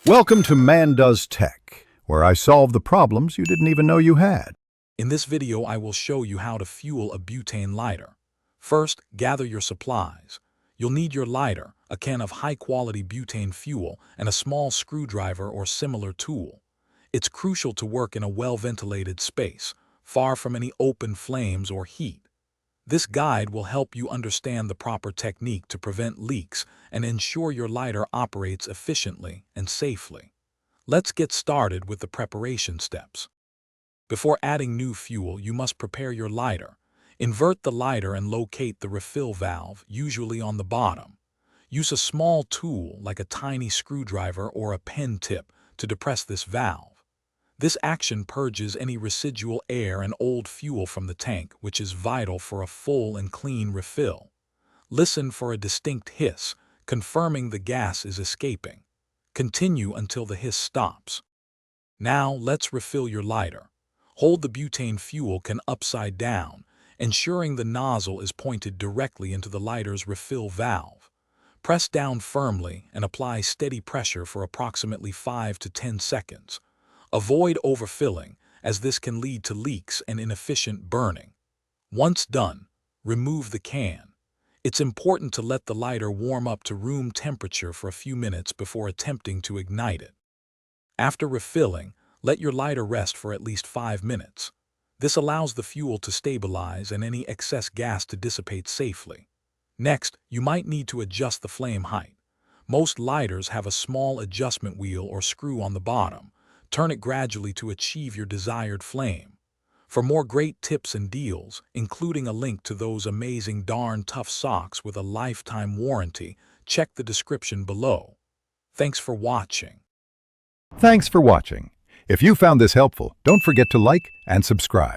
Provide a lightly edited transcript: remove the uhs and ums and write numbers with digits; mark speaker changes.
Speaker 1: Welcome to Man Does Tech, where I solve the problems you didn't even know you had.
Speaker 2: In this video, I will show you how to fuel a butane lighter. First, gather your supplies. You'll need your lighter, a can of high-quality butane fuel, and a small screwdriver or similar tool. It's crucial to work in a well-ventilated space, far from any open flames or heat. This guide will help you understand the proper technique to prevent leaks and ensure your lighter operates efficiently and safely. Let's get started with the preparation steps. Before adding new fuel, you must prepare your lighter. Invert the lighter and locate the refill valve, usually on the bottom. Use a small tool like a tiny screwdriver or a pen tip to depress this valve. This action purges any residual air and old fuel from the tank, which is vital for a full and clean refill. Listen for a distinct hiss, confirming the gas is escaping. Continue until the hiss stops. Now let's refill your lighter. Hold the butane fuel can upside down, ensuring the nozzle is pointed directly into the lighter's refill valve. Press down firmly and apply steady pressure for approximately 5 to 10 seconds. Avoid overfilling, as this can lead to leaks and inefficient burning. Once done, remove the can. It's important to let the lighter warm up to room temperature for a few minutes before attempting to ignite it. After refilling, let your lighter rest for at least 5 minutes. This allows the fuel to stabilize and any excess gas to dissipate safely. Next, you might need to adjust the flame height. Most lighters have a small adjustment wheel or screw on the bottom. Turn it gradually to achieve your desired flame. For more great tips and deals, including a link to those amazing darn tough socks with a lifetime warranty, check the description below. Thanks for watching.
Speaker 1: Thanks for watching. If you found this helpful, don't forget to like and subscribe.